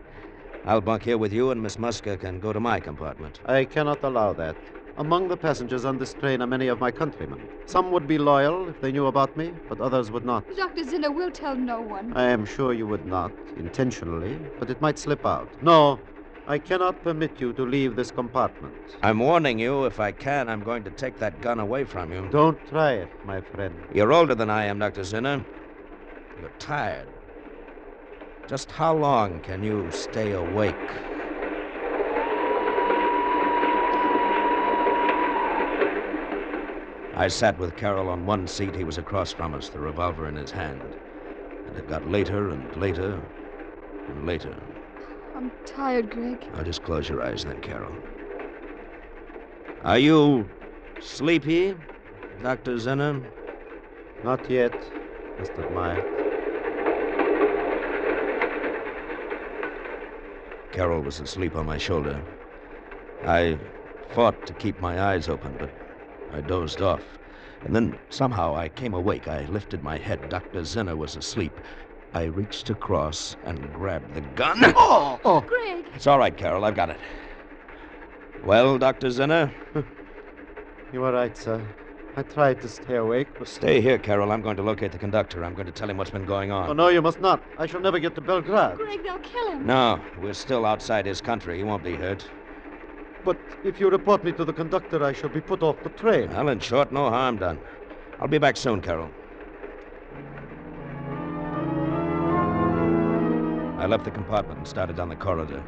I'll bunk here with you, and Miss Muska can go to my compartment. I cannot allow that. Among the passengers on this train are many of my countrymen. Some would be loyal if they knew about me, but others would not. Dr. Zinner will tell no one. I am sure you would not, intentionally, but it might slip out. No, I cannot permit you to leave this compartment. I'm warning you, if I can, I'm going to take that gun away from you. Don't try it, my friend. You're older than I am, Dr. Zinner. You're tired. Just how long can you stay awake? I sat with Carol on one seat. He was across from us, the revolver in his hand. And it got later and later and later. I'm tired, Greg. Now just close your eyes then, Carol. Are you sleepy, Dr. Zinner? Not yet, Mr. Meyer. Carol was asleep on my shoulder. I fought to keep my eyes open, but I dozed off. And then somehow I came awake. I lifted my head. Dr. Zinner was asleep. I reached across and grabbed the gun. Oh, Greg! It's all right, Carol. I've got it. Well, Dr. Zinner? You are right, sir. I tried to stay awake, but... Stay here, Carol. I'm going to locate the conductor. I'm going to tell him what's been going on. Oh, no, you must not. I shall never get to Belgrade. Greg, they'll kill him. No, we're still outside his country. He won't be hurt. But if you report me to the conductor, I shall be put off the train. Well, in short, no harm done. I'll be back soon, Carol. I left the compartment and started down the corridor.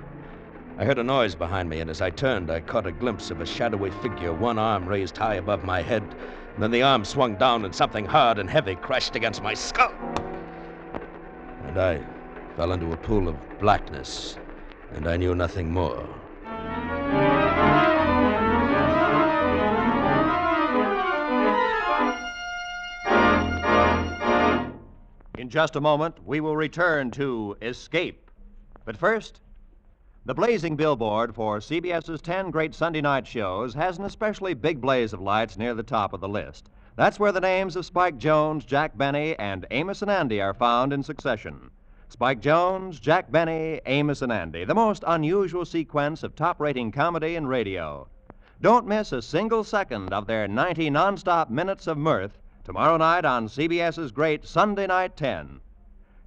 I heard a noise behind me, and as I turned, I caught a glimpse of a shadowy figure, one arm raised high above my head. And then the arm swung down, and something hard and heavy crashed against my skull. And I fell into a pool of blackness, and I knew nothing more. In just a moment, we will return to Escape. But first, the blazing billboard for CBS's 10 great Sunday night shows has an especially big blaze of lights near the top of the list. That's where the names of Spike Jones, Jack Benny, and Amos and Andy are found in succession. Spike Jones, Jack Benny, Amos and Andy, the most unusual sequence of top-rating comedy in radio. Don't miss a single second of their 90 non-stop minutes of mirth tomorrow night on CBS's great Sunday Night 10.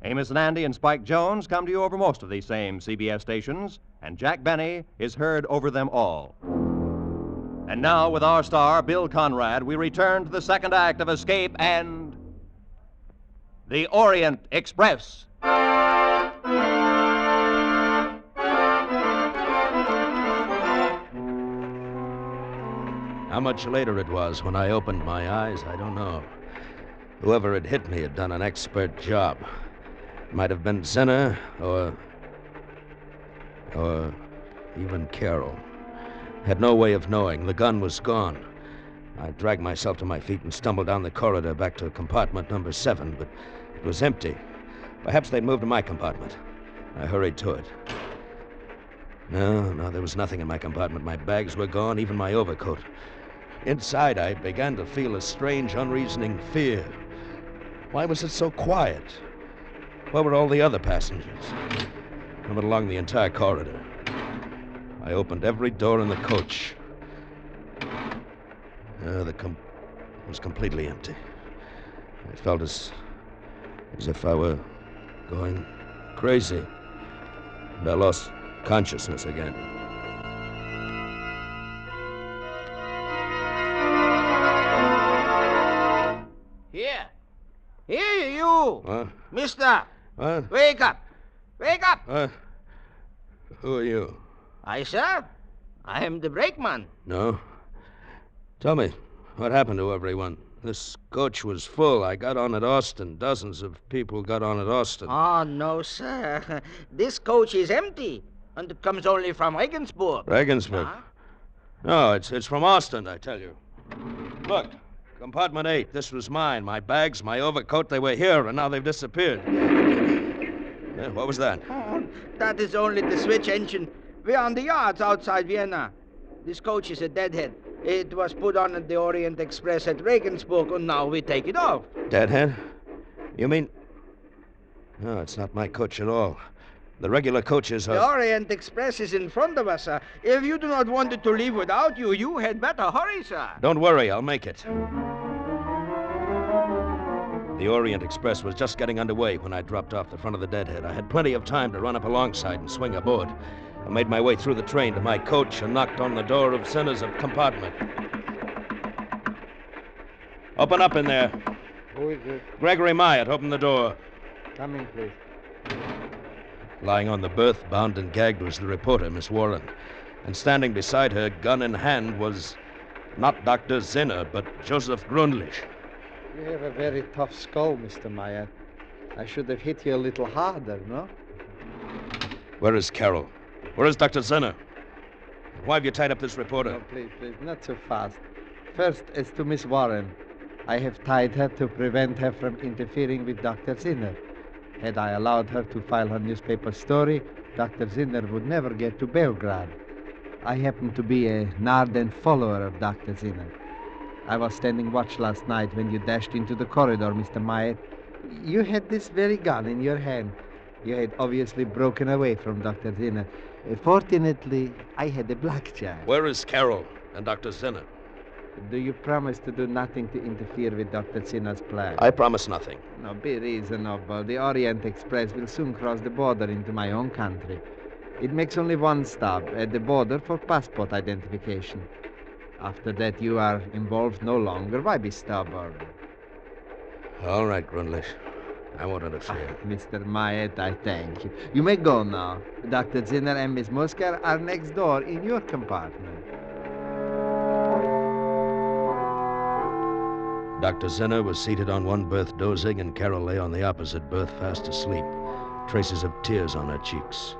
Amos and Andy and Spike Jones come to you over most of these same CBS stations, and Jack Benny is heard over them all. And now, with our star, Bill Conrad, we return to the second act of Escape and the Orient Express. How much later it was when I opened my eyes, I don't know. Whoever had hit me had done an expert job. It might have been Zinner or even Carol. Had no way of knowing. The gun was gone. I dragged myself to my feet and stumbled down the corridor back to compartment number 7, but it was empty. Perhaps they'd moved to my compartment. I hurried to it. No, there was nothing in my compartment. My bags were gone, even my overcoat. Inside, I began to feel a strange, unreasoning fear. Why was it so quiet? Where were all the other passengers? I went along the entire corridor. I opened every door in the coach. It was completely empty. I felt as if I were going crazy. And I lost consciousness again. Here, you! What? Mister! What? Wake up! Wake up! What? Who are you? I, sir? I am the brakeman. No. Tell me, what happened to everyone? This coach was full. I got on at Austin. Dozens of people got on at Austin. Oh, no, sir. This coach is empty, and it comes only from Regensburg. Regensburg? Huh? No, it's from Austin, I tell you. Look, compartment 8. This was mine. My bags, my overcoat, they were here, and now they've disappeared. What was that? Oh, that is only the switch engine. We're on the yards outside Vienna. This coach is a deadhead. It was put on at the Orient Express at Regensburg, and now we take it off. Deadhead? You mean... No, it's not my coach at all. The regular coaches are... The Orient Express is in front of us, sir. If you do not want it to leave without you, you had better hurry, sir. Don't worry, I'll make it. The Orient Express was just getting underway when I dropped off the front of the Deadhead. I had plenty of time to run up alongside and swing aboard. I made my way through the train to my coach and knocked on the door of Zinner's compartment. Open up in there. Who is it? Gregory Myatt, open the door. Come in, please. Lying on the berth, bound and gagged, was the reporter, Miss Warren. And standing beside her, gun in hand, was not Dr. Zinner, but Joseph Grundlich. You have a very tough skull, Mr. Myatt. I should have hit you a little harder, no? Where is Carol? Where is Dr. Zinner? Why have you tied up this reporter? No, please, not so fast. First, as to Miss Warren. I have tied her to prevent her from interfering with Dr. Zinner. Had I allowed her to file her newspaper story, Dr. Zinner would never get to Belgrade. I happen to be an ardent follower of Dr. Zinner. I was standing watch last night when you dashed into the corridor, Mr. Myatt. You had this very gun in your hand. You had obviously broken away from Dr. Zinner. Fortunately, I had a blackjack. Where is Carol and Dr. Zinner? Do you promise to do nothing to interfere with Dr. Zinner's plan? I promise nothing. No, be reasonable. The Orient Express will soon cross the border into my own country. It makes only one stop at the border for passport identification. After that, you are involved no longer. Why be stubborn? All right, Grundlich. I won't interfere. Mr. Myatt, I thank you. You may go now. Dr. Zinner and Miss Musker are next door in your compartment. Dr. Zinner was seated on one berth dozing, and Carol lay on the opposite berth fast asleep, traces of tears on her cheeks.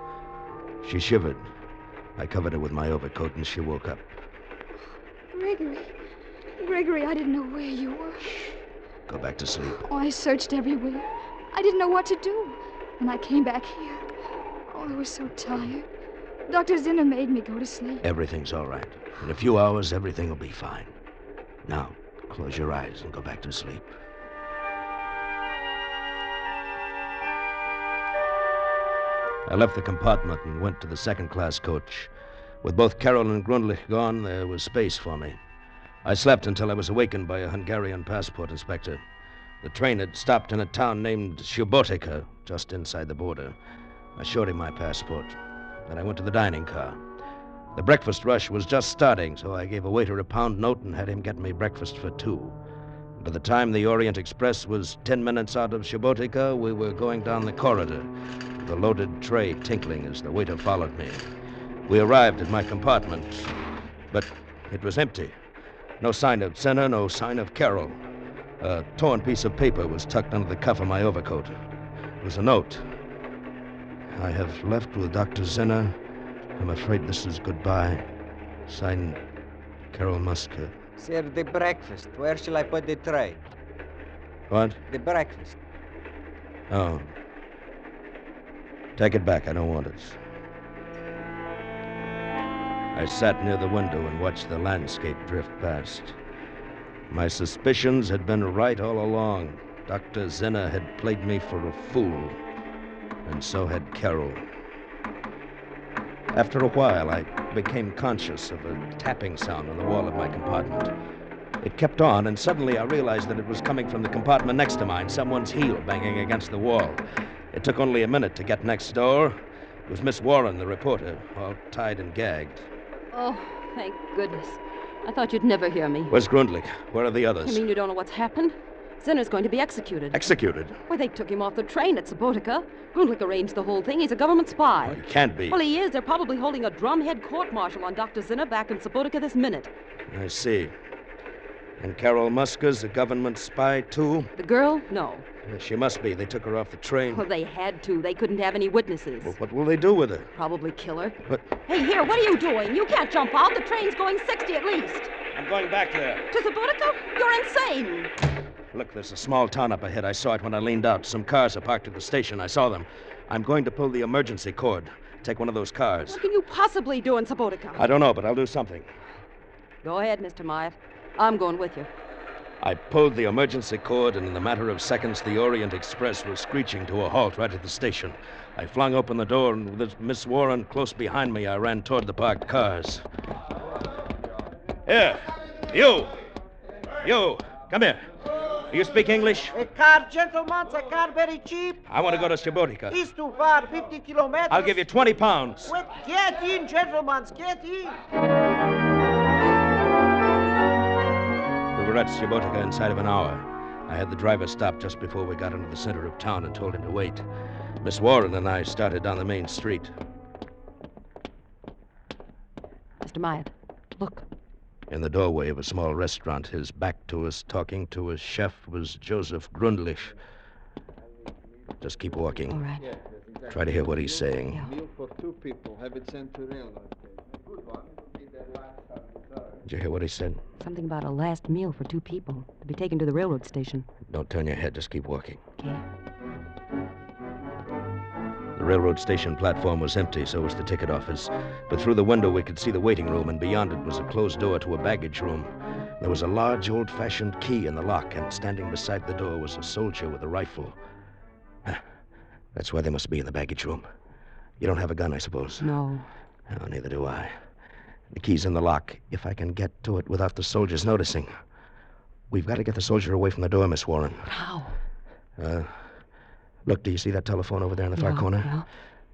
She shivered. I covered her with my overcoat, and she woke up. Gregory, I didn't know where you were. Go back to sleep. Oh, I searched everywhere. I didn't know what to do. And I came back here. Oh, I was so tired. Dr. Zinner made me go to sleep. Everything's all right. In a few hours, everything will be fine. Now, close your eyes and go back to sleep. I left the compartment and went to the second-class coach. With both Carol and Grundlich gone, there was space for me. I slept until I was awakened by a Hungarian passport inspector. The train had stopped in a town named Subotica, just inside the border. I showed him my passport. Then I went to the dining car. The breakfast rush was just starting, so I gave a waiter a pound note and had him get me breakfast for 2. By the time the Orient Express was 10 minutes out of Subotica, we were going down the corridor, the loaded tray tinkling as the waiter followed me. We arrived at my compartment, but it was empty. No sign of Zinner, no sign of Carol. A torn piece of paper was tucked under the cuff of my overcoat. It was a note. I have left with Dr. Zinner. I'm afraid this is goodbye. Signed, Carol Musker. Sir, the breakfast. Where shall I put the tray? What? The breakfast. Oh. Take it back. I don't want it. I sat near the window and watched the landscape drift past. My suspicions had been right all along. Dr. Zinner had played me for a fool, and so had Carol. After a while, I became conscious of a tapping sound on the wall of my compartment. It kept on, and suddenly I realized that it was coming from the compartment next to mine, someone's heel banging against the wall. It took only a minute to get next door. It was Miss Warren, the reporter, all tied and gagged. Oh, thank goodness. I thought you'd never hear me. Where's Grundlich? Where are the others? You mean you don't know what's happened? Zinner's going to be executed. Executed? Well, they took him off the train at Subotica. Grundlich arranged the whole thing. He's a government spy. Oh, he can't be. Well, he is. They're probably holding a drumhead court-martial on Dr. Zinner back in Subotica this minute. I see. And Carol Musker's a government spy, too? The girl? No. She must be. They took her off the train. Well, they had to. They couldn't have any witnesses. Well, what will they do with her? Probably kill her. But... Hey, here, what are you doing? You can't jump out. The train's going 60 at least. I'm going back there. To Subotica? You're insane. Look, there's a small town up ahead. I saw it when I leaned out. Some cars are parked at the station. I saw them. I'm going to pull the emergency cord. Take one of those cars. What can you possibly do in Subotica? I don't know, but I'll do something. Go ahead, Mr. Myatt. I'm going with you. I pulled the emergency cord, and in a matter of seconds, the Orient Express was screeching to a halt right at the station. I flung open the door, and with Miss Warren close behind me, I ran toward the parked cars. Here, you! You, come here. Do you speak English? A car, gentlemen, a car very cheap. I want to go to Subotica. It's too far, 50 kilometers. I'll give you 20 pounds. Wait, get in, gentlemen, get in. We were at Subotica inside of an hour. I had the driver stop just before we got into the center of town and told him to wait. Miss Warren and I started down the main street. Mr. Myatt, look. In the doorway of a small restaurant, his back to us, talking to a chef, was Joseph Grundlich. Just keep walking. All right. Try to hear what he's saying. Yeah. Meal for 2 people. Have it sent to railroad. Good one. Did you hear what he said? Something about a last meal for 2 people to be taken to the railroad station. Don't turn your head. Just keep walking. Okay. The railroad station platform was empty, so was the ticket office. But through the window, we could see the waiting room, and beyond it was a closed door to a baggage room. There was a large, old-fashioned key in the lock, and standing beside the door was a soldier with a rifle. That's why they must be in the baggage room. You don't have a gun, I suppose? No. Oh, neither do I. The key's in the lock. If I can get to it without the soldiers noticing. We've got to get the soldier away from the door, Miss Warren. How? Look, do you see that telephone over there in the far corner? Yeah.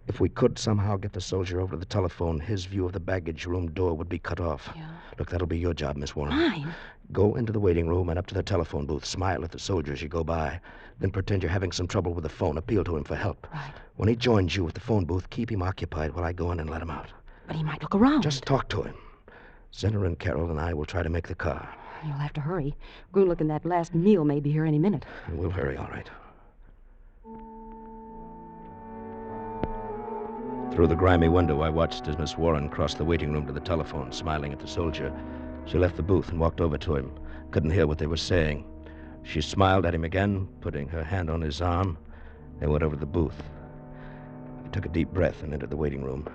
If we could somehow get the soldier over to the telephone, his view of the baggage room door would be cut off. Yeah. Look, that'll be your job, Miss Warren. Mine? Go into the waiting room and up to the telephone booth. Smile at the soldier as you go by. Then pretend you're having some trouble with the phone. Appeal to him for help. Right. When he joins you at the phone booth, keep him occupied while I go in and let him out. But he might look around. Just talk to him. Zinner and Carol and I will try to make the car. You'll have to hurry. Grundlich and that last meal may be here any minute. We'll hurry, all right. Through the grimy window, I watched as Miss Warren crossed the waiting room to the telephone, smiling at the soldier. She left the booth and walked over to him. Couldn't hear what they were saying. She smiled at him again, putting her hand on his arm. They went over to the booth. I took a deep breath and entered the waiting room.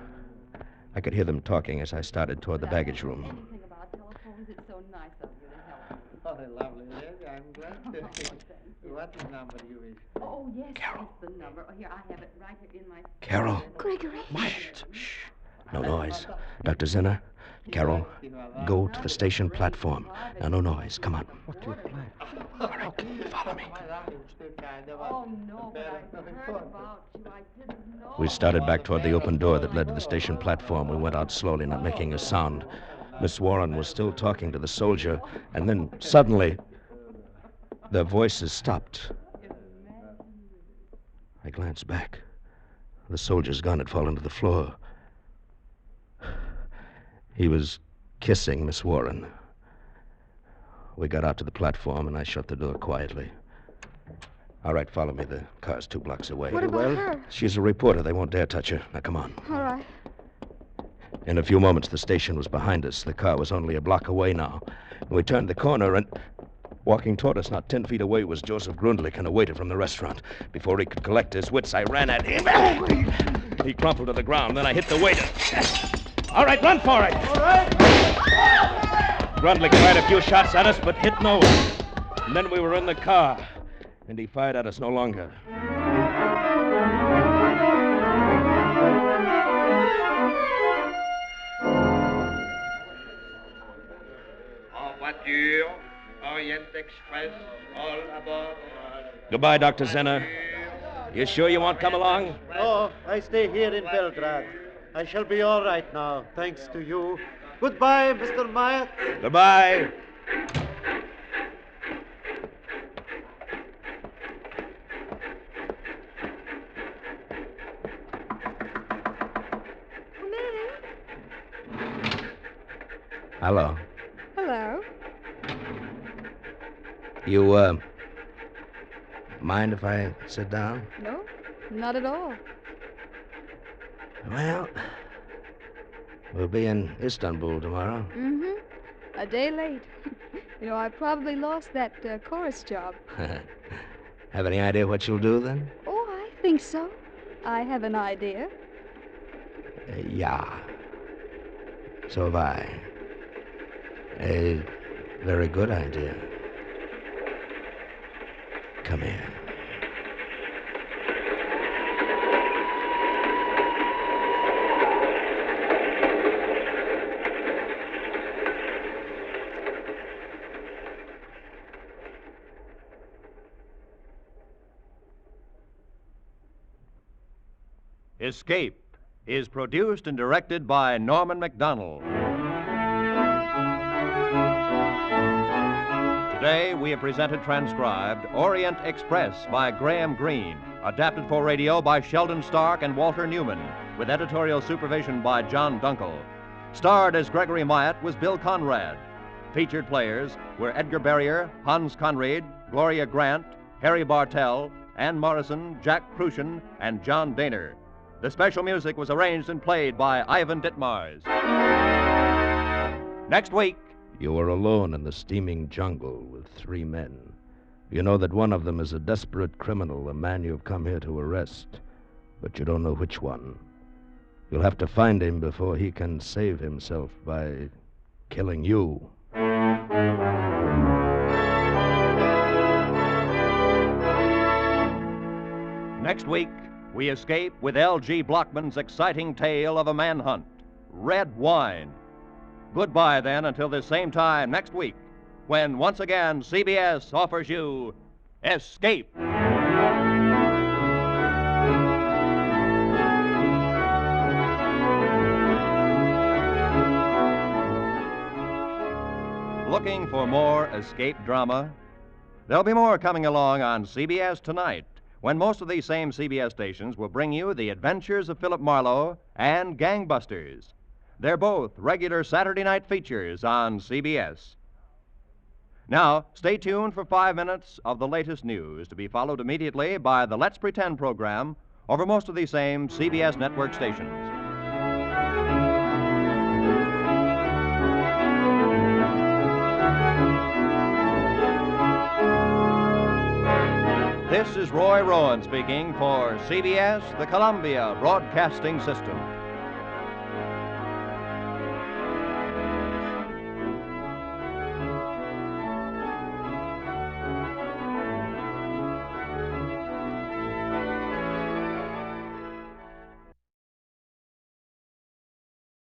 I could hear them talking as I started toward the baggage room. Anything about telephones, it's so nice of you to help. Oh, lovely lady. I'm glad to. What number you wish? Oh, yes. Carol. That's the number. Oh, here, I have it right here in my... Carol. Gregory. Shh. No noise. Dr. Zinner, Carol, go to the station platform. Now, no noise. Come on. What's your plan? All right, follow me. Oh, no, but I heard about you. I didn't know. We started back toward the open door that led to the station platform. We went out slowly, not making a sound. Miss Warren was still talking to the soldier, and then suddenly their voices stopped. I glanced back. The soldier's gun had fallen to the floor. He was kissing Miss Warren. We got out to the platform, and I shut the door quietly. All right, follow me. The car's 2 blocks away. What about her? She's a reporter. They won't dare touch her. Now, come on. All right. In a few moments, the station was behind us. The car was only a block away now. We turned the corner and... Walking toward us, not 10 feet away, was Joseph Grundlich, a waiter from the restaurant. Before he could collect his wits, I ran at him. He crumpled to the ground. Then I hit the waiter. All right, run for it. All right. Grundlich fired a few shots at us, but hit no one. And then we were in the car, and he fired at us no longer. En voiture, Orient Express, all aboard. Goodbye, Dr. Zinner. You sure you won't come along? Oh, I stay here in Belgrade. I shall be all right now, thanks to you. Goodbye, Mr. Myatt. Goodbye. Hello. Hello. You, mind if I sit down? No, not at all. Well, we'll be in Istanbul tomorrow. Mm-hmm. A day late. I probably lost that chorus job. Have any idea what you'll do then? Oh, I think so. I have an idea. Yeah. So have I. A very good idea. Come here. Escape is produced and directed by Norman MacDonald. Today, we have presented transcribed Orient Express by Graham Greene, adapted for radio by Sheldon Stark and Walter Newman, with editorial supervision by John Dunkel. Starred as Gregory Myatt was Bill Conrad. Featured players were Edgar Barrier, Hans Conried, Gloria Grant, Harry Bartell, Ann Morrison, Jack Crucian, and John Daner. The special music was arranged and played by Ivan Ditmars. Next week, You are alone in the steaming jungle with 3 men. You know that one of them is a desperate criminal, a man you've come here to arrest, but you don't know which one. You'll have to find him before he can save himself by killing you. Next week, we escape with L.G. Blockman's exciting tale of a manhunt, Red Wine. Goodbye, then, until this same time next week, when once again CBS offers you Escape. Looking for more escape drama? There'll be more coming along on CBS tonight, when most of these same CBS stations will bring you The Adventures of Philip Marlowe and Gangbusters. They're both regular Saturday night features on CBS. Now, stay tuned for 5 minutes of the latest news, to be followed immediately by the Let's Pretend program over most of these same CBS network stations. This is Roy Rowan speaking for CBS, the Columbia Broadcasting System.